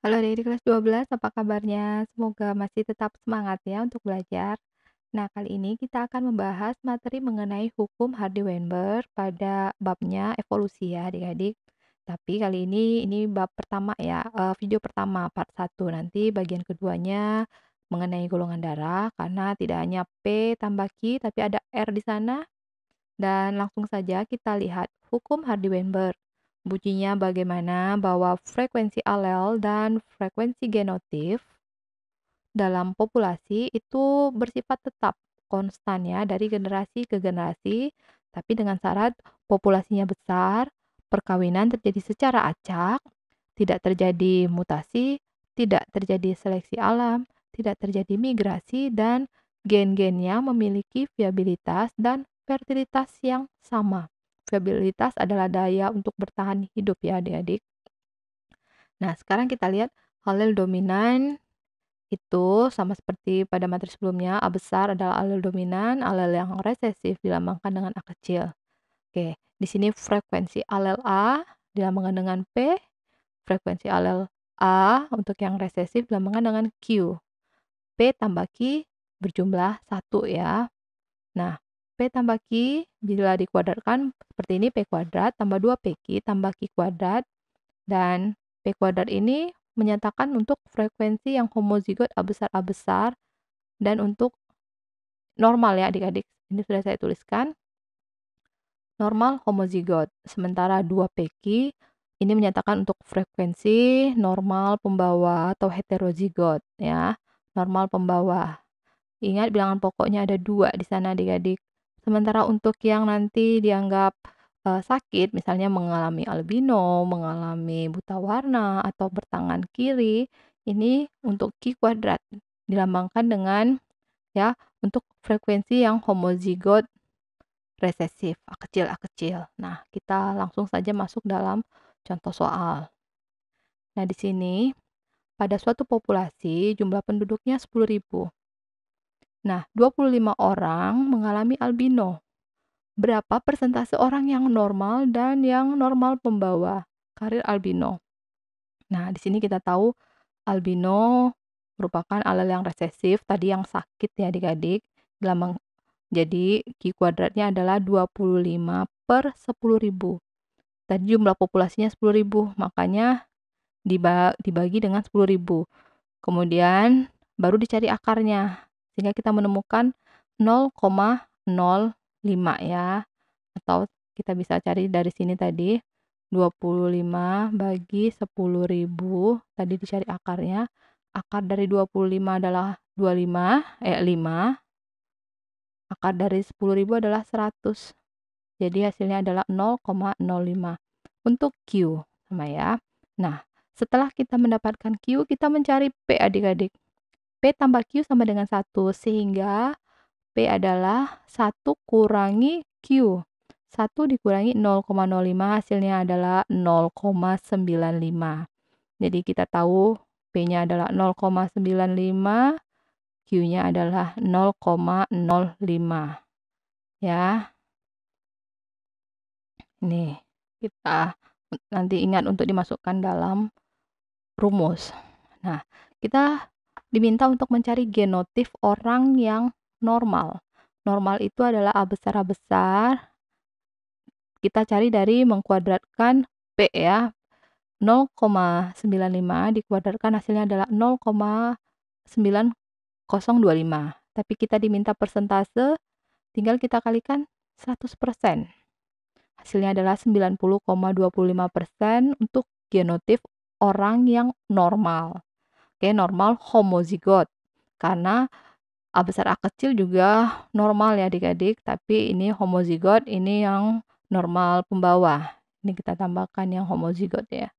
Halo adik kelas 12, apa kabarnya? Semoga masih tetap semangat ya untuk belajar. Nah, kali ini kita akan membahas materi mengenai hukum Hardy-Weinberg pada babnya evolusi ya adik-adik. Tapi kali ini bab pertama ya, video pertama part 1. Nanti bagian keduanya mengenai golongan darah karena tidak hanya P tambah Q tapi ada R di sana. Dan langsung saja kita lihat hukum Hardy-Weinberg. Bunyinya bagaimana bahwa frekuensi alel dan frekuensi genotif dalam populasi itu bersifat tetap konstan ya dari generasi ke generasi, tapi dengan syarat populasinya besar, perkawinan terjadi secara acak, tidak terjadi mutasi, tidak terjadi seleksi alam, tidak terjadi migrasi, dan gen-gennya memiliki viabilitas dan fertilitas yang sama. Viabilitas adalah daya untuk bertahan hidup ya adik-adik. Nah, sekarang kita lihat alel dominan itu sama seperti pada materi sebelumnya, A besar adalah alel dominan, alel yang resesif dilambangkan dengan A kecil. Oke, di sini frekuensi alel A dilambangkan dengan P, frekuensi alel A untuk yang resesif dilambangkan dengan Q. P tambah Q berjumlah 1 ya. Nah, P tambah Q bila dikuadratkan seperti ini, P kuadrat tambah 2PQ tambah Q kuadrat, dan P kuadrat ini menyatakan untuk frekuensi yang homozigot A besar dan untuk normal ya adik-adik. Ini sudah saya tuliskan. Normal homozigot. Sementara 2PQ ini menyatakan untuk frekuensi normal pembawa atau heterozigot ya. Normal pembawa. Ingat bilangan pokoknya ada 2 di sana adik-adik. Sementara untuk yang nanti dianggap sakit, misalnya mengalami albino, mengalami buta warna, atau bertangan kiri, ini untuk Q kuadrat. Dilambangkan dengan ya untuk frekuensi yang homozigot resesif, A kecil, A kecil. Nah, kita langsung saja masuk dalam contoh soal. Nah, di sini pada suatu populasi jumlah penduduknya 10.000. Nah, 25 orang mengalami albino. Berapa persentase orang yang normal dan yang normal pembawa karir albino? Nah, di sini kita tahu albino merupakan alel yang resesif, tadi yang sakit ya adik-adik. Jadi Q kuadratnya adalah 25 per 10.000. Tadi jumlah populasinya 10.000, makanya dibagi dengan 10.000. Kemudian baru dicari akarnya, sehingga kita menemukan 0,05 ya. Atau kita bisa cari dari sini tadi, 25 bagi 10.000, tadi dicari akarnya. Akar dari 25 adalah 5. Akar dari 10.000 adalah 100. Jadi hasilnya adalah 0,05. Untuk Q sama ya. Nah, setelah kita mendapatkan Q, kita mencari P adik-adik. P tambah Q sama dengan 1, sehingga P adalah 1 kurangi Q. 1 dikurangi 0,05 hasilnya adalah 0,95. Jadi kita tahu P-nya adalah 0,95, Q-nya adalah 0,05. Ya. Nih, kita nanti ingat untuk dimasukkan dalam rumus. Nah, kita diminta untuk mencari genotif orang yang normal. Normal itu adalah A besar. Kita cari dari mengkuadratkan P ya. 0,95 dikuadratkan hasilnya adalah 0,9025. Tapi kita diminta persentase, tinggal kita kalikan 100%. Hasilnya adalah 90,25% untuk genotif orang yang normal. Oke, normal homozigot. Karena A besar A kecil juga normal ya adik-adik, tapi ini homozigot, ini yang normal pembawa. Ini kita tambahkan yang homozigot ya.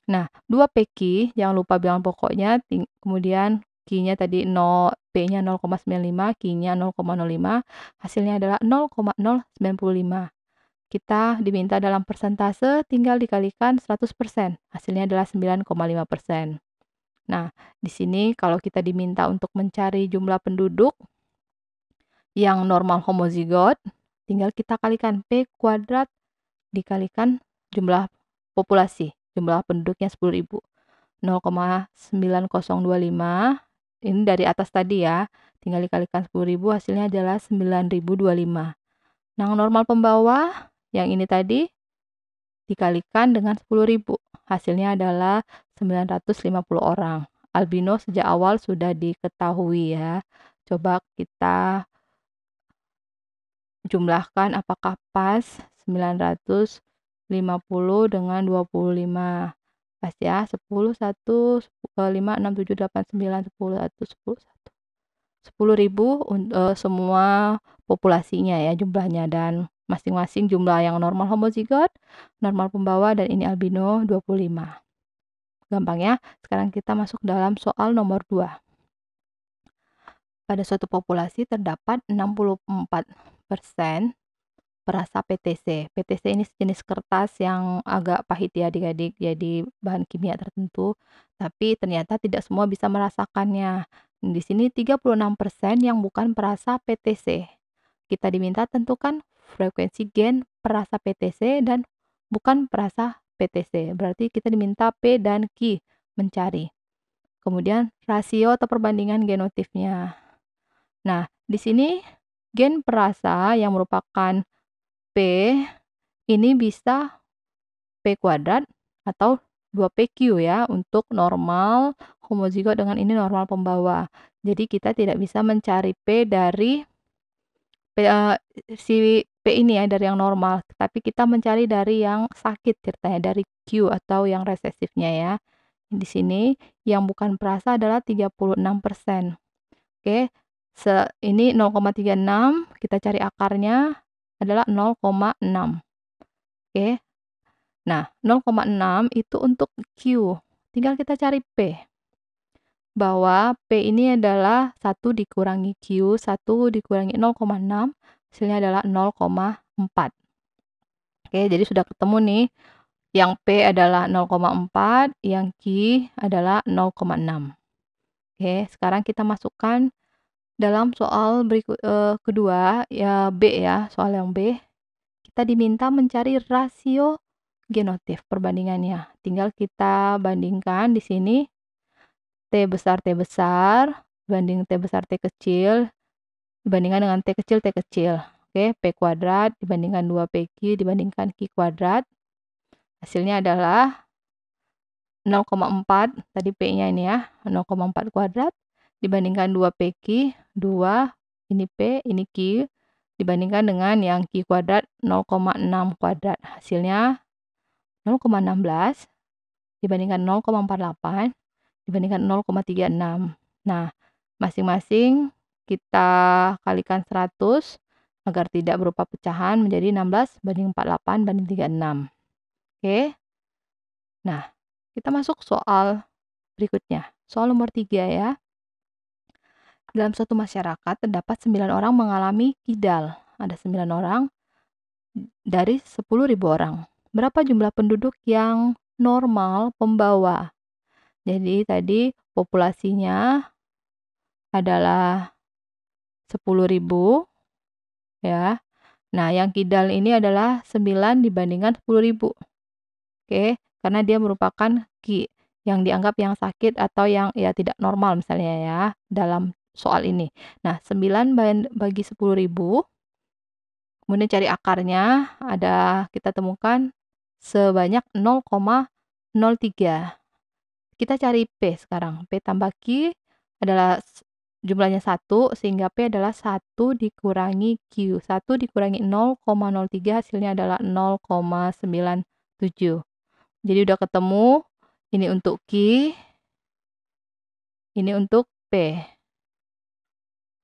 Nah, 2PQ, jangan lupa bilangan pokoknya, kemudian Q-nya tadi P-nya 0,95, Q-nya 0,05, hasilnya adalah 0,095. Kita diminta dalam persentase, tinggal dikalikan 100%, hasilnya adalah 9,5%. Nah, di sini kalau kita diminta untuk mencari jumlah penduduk yang normal homozigot, tinggal kita kalikan P kuadrat dikalikan jumlah populasi. jumlah penduduknya 10.000. 0,9025 ini dari atas tadi ya, tinggal dikalikan 10.000 hasilnya adalah 9.025. Nah, normal pembawah yang ini tadi dikalikan dengan 10.000, hasilnya adalah 950 orang. Albino sejak awal sudah diketahui ya. Coba kita jumlahkan apakah pas 950 dengan 25. Pas ya, 10, 1, 5, 6, 7, 8, 9, 10, 1, 10, 1. 10.000 semua populasinya ya jumlahnya, dan masing-masing jumlah yang normal homozigot, normal pembawa, dan ini albino 25. Gampang ya. Sekarang kita masuk dalam soal nomor 2. Pada suatu populasi terdapat 64% perasa PTC. PTC ini sejenis kertas yang agak pahit ya adik-adik, jadi bahan kimia tertentu, tapi ternyata tidak semua bisa merasakannya. Di sini 36% yang bukan perasa PTC. Kita diminta tentukan frekuensi gen perasa PTC dan bukan perasa PTC. Berarti kita diminta P dan Q mencari. Kemudian rasio atau perbandingan genotipnya. Nah, di sini gen perasa yang merupakan P ini bisa P kuadrat atau 2PQ ya, untuk normal homozigot dengan ini normal pembawa. Jadi kita tidak bisa mencari P dari si P ini ya, dari yang normal, tapi kita mencari dari yang sakit ceritanya, dari Q atau yang resesifnya ya. Di sini yang bukan perasa adalah 36%. Oke, ini 0,36, kita cari akarnya adalah 0,6. Oke. Nah, 0,6 itu untuk Q. Tinggal kita cari P. Bahwa P ini adalah 1 dikurangi Q, 1 dikurangi 0,6, hasilnya adalah 0,4. Oke, jadi sudah ketemu nih. Yang P adalah 0,4, yang Q adalah 0,6. Oke, sekarang kita masukkan dalam soal kedua, ya B ya, soal yang B. Kita diminta mencari rasio genotip perbandingannya. Tinggal kita bandingkan di sini T besar banding T besar T kecil dibandingkan dengan T kecil. Oke, P kuadrat dibandingkan 2PQ dibandingkan Q kuadrat. Hasilnya adalah 0,4, tadi P-nya ini ya, 0,4 kuadrat dibandingkan 2PQ, 2, ini P, ini Q, dibandingkan dengan yang Q kuadrat 0,6 kuadrat. Hasilnya 0,16 dibandingkan 0,48 dibandingkan 0,36. Nah, masing-masing kita kalikan 100 agar tidak berupa pecahan menjadi 16 banding 48 banding 36. Oke. Nah, kita masuk soal berikutnya. Soal nomor 3 ya. Dalam suatu masyarakat terdapat 9 orang mengalami kidal. Ada 9 orang dari 10.000 orang. Berapa jumlah penduduk yang normal pembawa? Jadi tadi populasinya adalah 10.000 ya. Nah, yang kidal ini adalah 9 dibandingkan 10.000. Oke, karena dia merupakan Ki yang dianggap yang sakit atau yang ya tidak normal misalnya ya dalam soal ini. Nah, 9 bagi 10.000, kemudian cari akarnya, kita temukan sebanyak 0,03. Kita cari P sekarang. P tambah Q adalah jumlahnya 1, sehingga P adalah 1 dikurangi Q. 1 dikurangi 0,03 hasilnya adalah 0,97. Jadi udah ketemu, ini untuk Q, ini untuk P.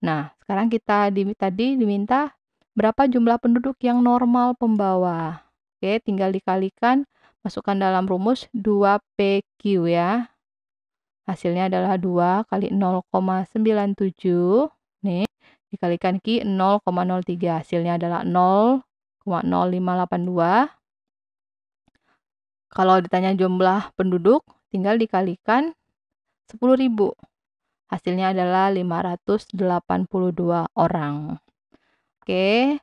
Nah, sekarang kita tadi diminta berapa jumlah penduduk yang normal pembawa. Oke, tinggal dikalikan, masukkan dalam rumus 2PQ ya. Hasilnya adalah 2 kali 0,97. Nih, dikalikan Q 0,03. Hasilnya adalah 0,0582. Kalau ditanya jumlah penduduk, tinggal dikalikan 10.000. Hasilnya adalah 582 orang. Oke,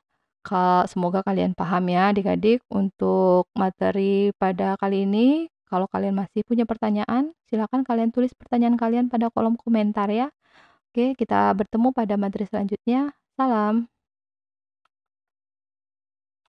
semoga kalian paham ya adik-adik untuk materi pada kali ini. Kalau kalian masih punya pertanyaan, silakan kalian tulis pertanyaan kalian pada kolom komentar ya. Oke, kita bertemu pada materi selanjutnya. Salam.